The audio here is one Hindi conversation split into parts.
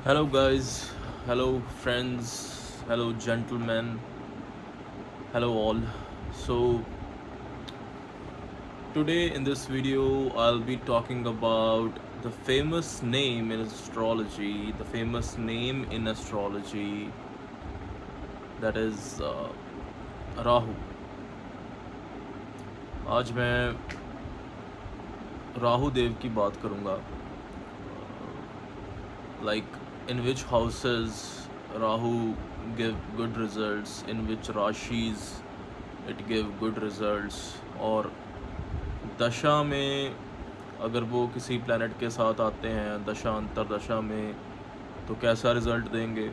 Hello, guys. Hello, friends. Hello, gentlemen. Hello, all. So, today in this video, I'll be talking about the famous name in astrology, that is Rahu. आज मैं राहु देव की बात करूँगा. Like in which houses Rahu give good results, in which rashis it give good results, और दशा में अगर वो किसी प्लैनेट के साथ आते हैं दशा अंतरदशा में तो कैसा रिज़ल्ट देंगे,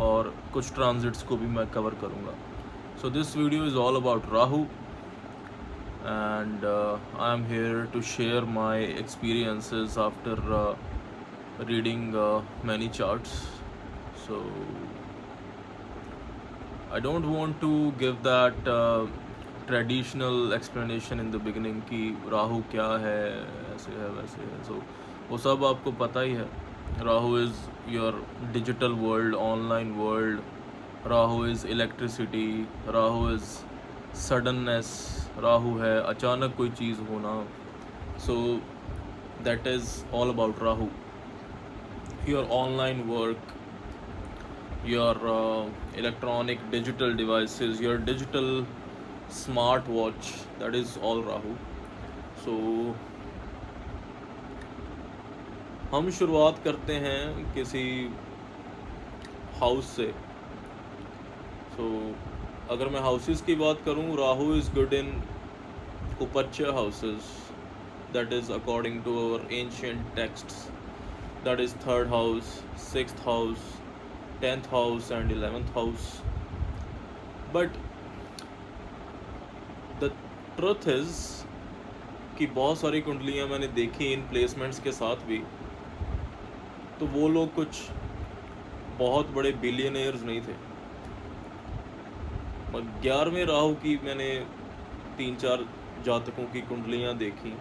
और कुछ ट्रांजिट्स को भी मैं कवर करूँगा. So this video is all about Rahu and I am here to share my experiences after reading many charts. So I don't want to give that traditional explanation in the beginning कि राहु क्या है, ऐसे है वैसे है. सो वो सब आपको पता ही है. Rahu is your digital world, online world. Rahu is electricity. Rahu is suddenness. Rahu है अचानक कोई चीज़ होना. So that is all about Rahu. Your online work, your electronic digital devices, your digital smart watch, that is all Rahu. So हम शुरुआत करते हैं किसी हाउस से. so अगर मैं हाउसेस की बात करूं, राहु इज़ गुड इन उपच्य houses, that is according to our ancient texts, that is third house, sixth house, 10th house and 11th house. But the truth is कि बहुत सारी कुंडलियाँ मैंने देखी इन प्लेसमेंट्स के साथ भी, तो वो लोग कुछ बहुत बड़े बिलियनियर्स नहीं थे. 11वें राहु की मैंने 3-4 जातकों की कुंडलियाँ देखी,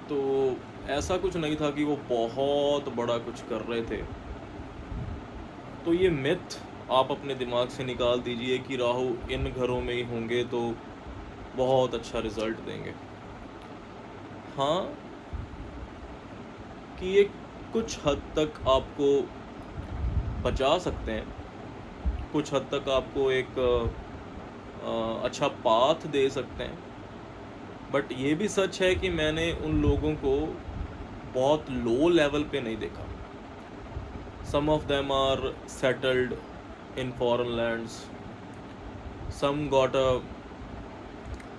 तो ऐसा कुछ नहीं था कि वो बहुत बड़ा कुछ कर रहे थे. तो ये मिथ आप अपने दिमाग से निकाल दीजिए कि राहु इन घरों में ही होंगे तो बहुत अच्छा रिज़ल्ट देंगे. हाँ, कि ये कुछ हद तक आपको बचा सकते हैं, कुछ हद तक आपको एक अच्छा पाथ दे सकते हैं. बट ये भी सच है कि मैंने उन लोगों को बहुत लो लेवल पे नहीं देखा. Some of them are settled in foreign lands. Some got a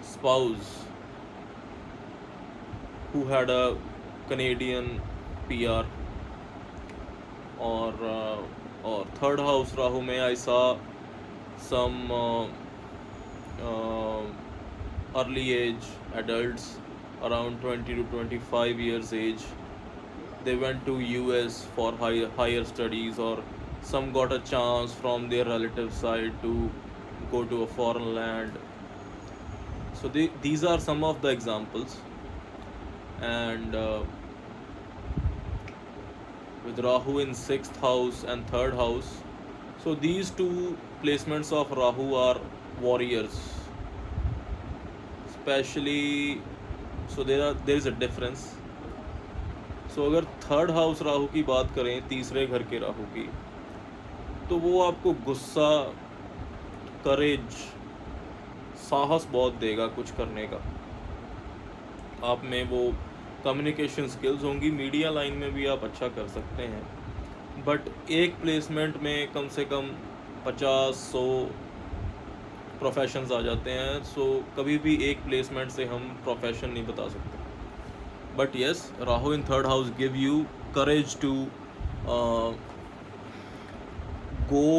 spouse who had a Canadian PR. और third house Rahu में I saw some early age adults around 20 to 25 years age. They went to US for higher studies, or some got a chance from their relative side to go to a foreign land. So these are some of the examples. And with Rahu in 6th house and 3rd house, so these two placements of Rahu are warriors, especially. So there is a difference. सो अगर थर्ड हाउस राहु की बात करें, तीसरे घर के राहु की, तो वो आपको गुस्सा, करेज, साहस बहुत देगा कुछ करने का. आप में वो कम्युनिकेशन स्किल्स होंगी. मीडिया लाइन में भी आप अच्छा कर सकते हैं. बट एक प्लेसमेंट में कम से कम 50-100 प्रोफेशंस आ जाते हैं. सो कभी भी एक प्लेसमेंट से हम प्रोफेशन नहीं बता सकते. But yes, Rahu in 3rd house give you courage to go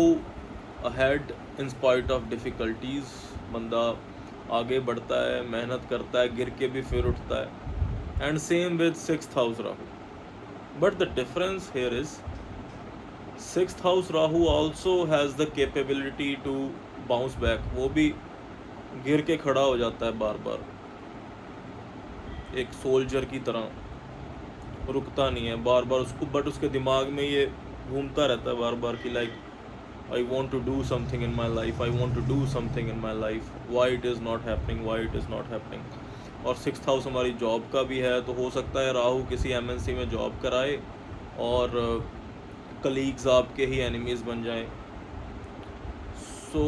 ahead in spite of difficulties. बंदा आगे बढ़ता है, मेहनत करता है, गिर के भी फिर उठता है. And same with 6th house Rahu. But the difference here is 6th house Rahu also has the capability to bounce back. वो भी गिर के खड़ा हो जाता है बार बार, एक सोल्जर की तरह. रुकता नहीं है, बार बार उसको, बट उसके दिमाग में ये घूमता रहता है बार बार कि like I want to do something in my life, I want to do something in my life, why it is not happening, why it is not happening. और 6th हाउस हमारी जॉब का भी है, तो हो सकता है राहु किसी एमएनसी में जॉब कराए और कलीग्स आपके ही एनिमीज़ बन जाएं। So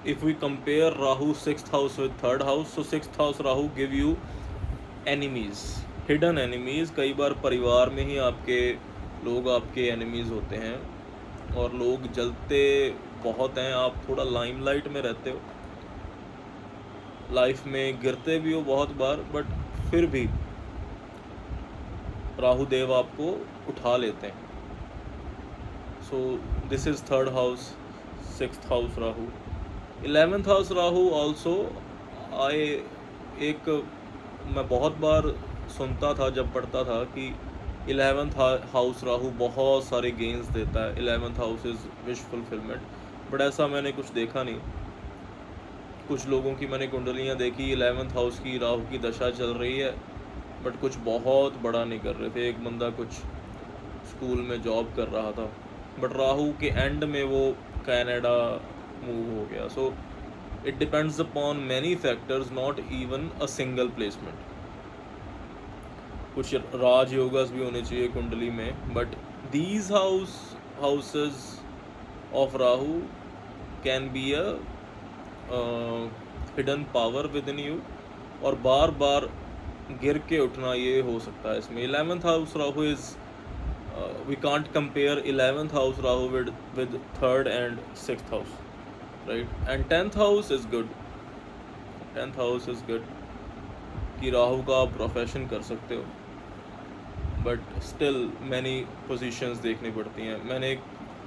if we compare Rahu 6th house with 3rd house, so 6th house Rahu give you enemies, hidden enemies. कई बार परिवार में ही आपके लोग आपके एनिमीज़ होते हैं और लोग जलते बहुत हैं, आप थोड़ा लाइमलाइट में रहते हो, लाइफ में गिरते भी हो बहुत बार, बट फिर भी राहु देव आपको उठा लेते हैं। So this is 3rd house, 6th house Rahu. 11th house Rahu also आए, एक मैं बहुत बार सुनता था जब पढ़ता था कि 11th हाउस राहु बहुत सारे गेन्स देता है, 11th house is wish fulfilment, but ऐसा मैंने कुछ देखा नहीं। कुछ लोगों की मैंने कुंडलियाँ देखी, 11th हाउस की राहु की दशा चल रही है, बट कुछ बहुत बड़ा नहीं कर रहे थे। एक बंदा कुछ स्कूल में जॉब कर रहा था, बट राहु के एंड में वो कनाडा मूव हो गया। So it depends upon many factors, not even a single placement. कुछ राजयोगस भी होने चाहिए कुंडली में, but these houses of Rahu can be a hidden power with in you, और बार बार गिर के उठना ये हो सकता है इसमें। 11th house Rahu is, we can't compare 11th house Rahu with 3rd and 6th house, right? And 10th house is good, 10th house is good कि राहु का आप प्रोफेशन कर सकते हो, बट स्टिल मैनी पोजीशंस देखनी पड़ती हैं। मैंने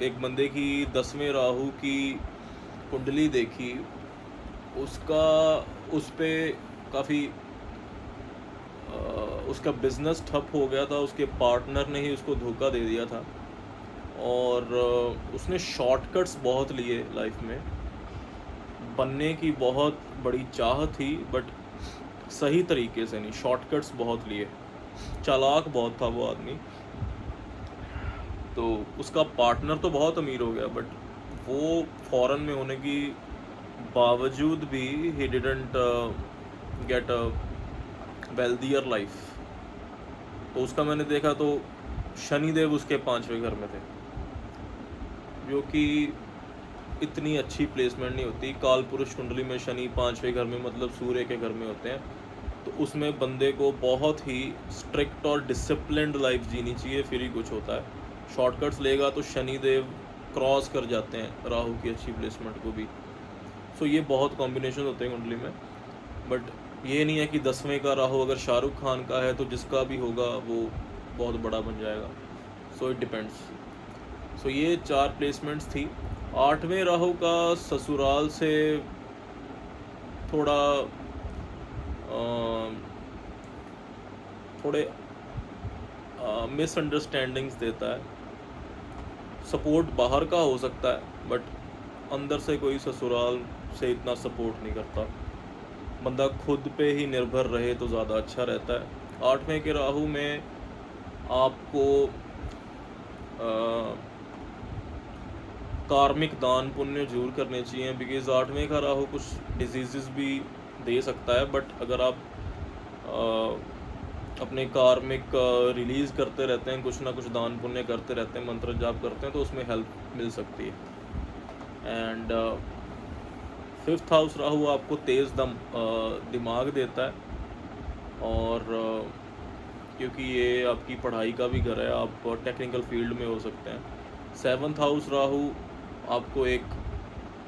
एक बंदे की 10वें राहु की कुंडली देखी, उसका उस पर काफ़ी उसका बिज़नेस ठप हो गया था, उसके पार्टनर ने ही उसको धोखा दे दिया था, और उसने शॉर्टकट्स बहुत लिए लाइफ में। बनने की बहुत बड़ी चाह थी, बट सही तरीके से नहीं, शॉर्टकट्स बहुत लिए, चालाक बहुत था वो आदमी। तो उसका पार्टनर तो बहुत अमीर हो गया, बट वो फॉरेन में होने की बावजूद भी he didn't get a wealthier life. तो उसका मैंने देखा तो शनिदेव उसके 5वें घर में थे, जो कि इतनी अच्छी प्लेसमेंट नहीं होती। काल पुरुष कुंडली में शनि 5वें घर में, मतलब सूर्य के घर में होते हैं, तो उसमें बंदे को बहुत ही स्ट्रिक्ट और डिसिप्लिन्ड लाइफ जीनी चाहिए, फिर ही कुछ होता है। शॉर्टकट्स लेगा तो शनिदेव क्रॉस कर जाते हैं राहु की अच्छी प्लेसमेंट को भी। सो ये बहुत कॉम्बिनेशन होते हैं कुंडली में, बट ये नहीं है कि 10वें का राहु अगर शाहरुख खान का है तो जिसका भी होगा वो बहुत बड़ा बन जाएगा। So it depends. सो ये 4 प्लेसमेंट्स थी। 8वें राहु का ससुराल से थोड़े मिसअंडरस्टैंडिंग्स देता है। सपोर्ट बाहर का हो सकता है, बट अंदर से कोई ससुराल से इतना सपोर्ट नहीं करता। बंदा खुद पे ही निर्भर रहे तो ज़्यादा अच्छा रहता है। 8वें के राहु में आपको कार्मिक दान पुण्य जरूर करने चाहिए, बिकॉज 8वें का राहु कुछ डिजीज़ भी दे सकता है, बट अगर आप अपने कार्मिक रिलीज़ करते रहते हैं, कुछ ना कुछ दान पुण्य करते रहते हैं, मंत्र जाप करते हैं, तो उसमें हेल्प मिल सकती है। एंड 5th हाउस राहु आपको तेज़ दिमाग देता है, और क्योंकि ये आपकी पढ़ाई का भी घर है, आप टेक्निकल फील्ड में हो सकते हैं। 7th हाउस राहु आपको एक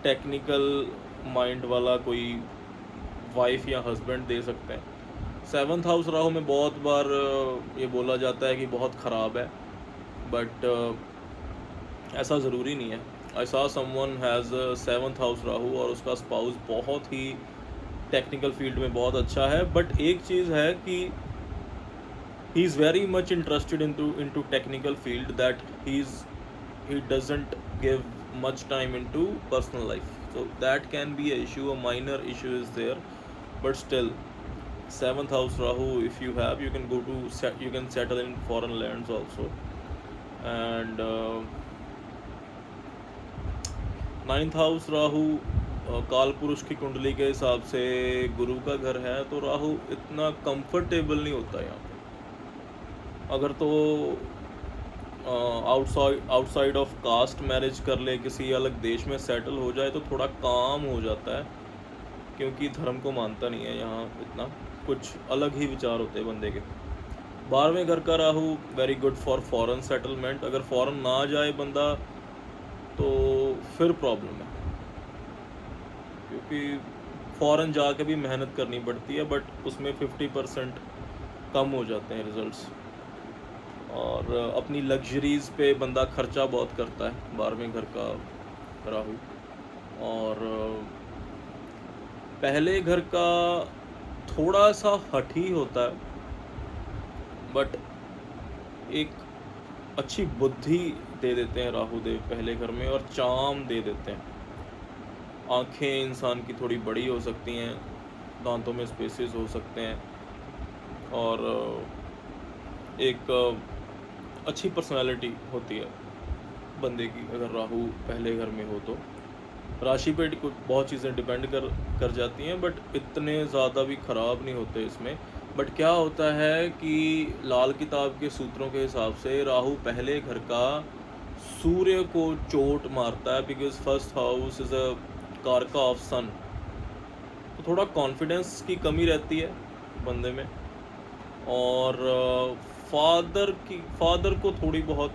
टेक्निकल माइंड वाला कोई वाइफ या हस्बैंड दे सकते हैं। 7th हाउस राहु में बहुत बार ये बोला जाता है कि बहुत ख़राब है, बट ऐसा ज़रूरी नहीं है। I saw someone has 7th house Rahu और उसका स्पाउस बहुत ही टेक्निकल फील्ड में बहुत अच्छा है, बट एक चीज़ है कि he is very much interested into technical field that he doesn't give much time into personal life, so that can be a issue, a minor issue is there, but still 7th house Rahu, if you have, you can go to you can settle in foreign lands also. And 9th house Rahu काल पुरुष की कुंडली के हिसाब से गुरु का घर है, तो राहु इतना कंफर्टेबल नहीं होता यहाँ पे। अगर तो आउटसाइड ऑफ कास्ट मैरिज कर ले, किसी अलग देश में सेटल हो जाए, तो थोड़ा काम हो जाता है, क्योंकि धर्म को मानता नहीं है यहाँ इतना, कुछ अलग ही विचार होते हैं बंदे के। 12वें घर का Rahu very good for foreign settlement. अगर फॉरेन ना जाए बंदा तो फिर प्रॉब्लम है, क्योंकि फॉरेन जाके भी मेहनत करनी पड़ती है, बट उसमें 50% कम हो जाते हैं रिजल्ट्स, और अपनी लग्जरीज़ पे बंदा खर्चा बहुत करता है 12वें घर का राहु। और पहले घर का थोड़ा सा हठी होता है, बट एक अच्छी बुद्धि दे देते हैं राहु देव पहले घर में, और चाम दे देते हैं। आँखें इंसान की थोड़ी बड़ी हो सकती हैं, दांतों में स्पेसेस हो सकते हैं, और एक अच्छी पर्सनालिटी होती है बंदे की अगर राहु पहले घर में हो तो। राशि पे बहुत चीज़ें डिपेंड कर जाती हैं, बट इतने ज़्यादा भी ख़राब नहीं होते इसमें। बट क्या होता है कि लाल किताब के सूत्रों के हिसाब से राहु पहले घर का सूर्य को चोट मारता है, because first house is a कारका ऑफ सन। तो थोड़ा कॉन्फिडेंस की कमी रहती है बंदे में, और फादर को थोड़ी बहुत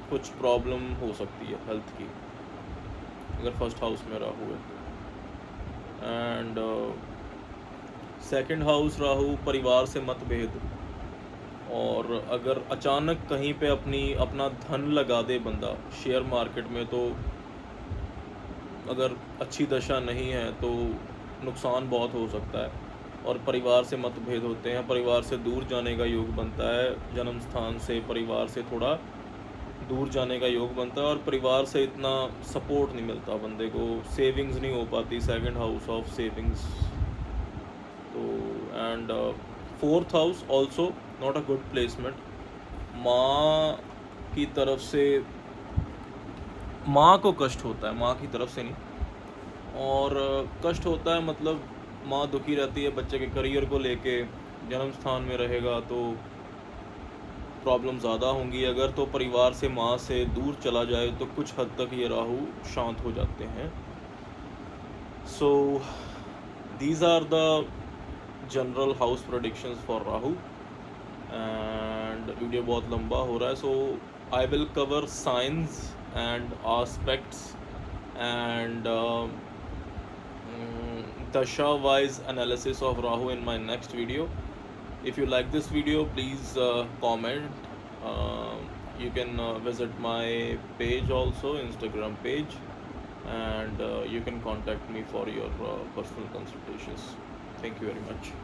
कुछ प्रॉब्लम हो सकती है हेल्थ की, अगर फर्स्ट हाउस में राहु है। एंड सेकंड हाउस राहु परिवार से मतभेद, और अगर अचानक कहीं पे अपना धन लगा दे बंदा शेयर मार्केट में, तो अगर अच्छी दशा नहीं है तो नुकसान बहुत हो सकता है। और परिवार से मतभेद होते हैं, परिवार से दूर जाने का योग बनता है, जन्म स्थान से परिवार से थोड़ा दूर जाने का योग बनता है, और परिवार से इतना सपोर्ट नहीं मिलता बंदे को, सेविंग्स नहीं हो पाती, सेकंड हाउस ऑफ सेविंग्स। तो and 4th house also not a good placement. माँ की तरफ से माँ को कष्ट होता है, माँ की तरफ से नहीं, और कष्ट होता है मतलब माँ दुखी रहती है बच्चे के करियर को लेके। जन्म स्थान में रहेगा तो प्रॉब्लम ज़्यादा होंगी। अगर तो परिवार से माँ से दूर चला जाए तो कुछ हद तक ये राहु शांत हो जाते हैं। So these are the general house predictions for Rahu. And video बहुत लंबा हो रहा है, so I will cover science and aspects and dasha wise analysis of Rahu in my next video. If you like this video, please comment. You can visit my page also, Instagram page, and you can contact me for your personal consultations. Thank you very much.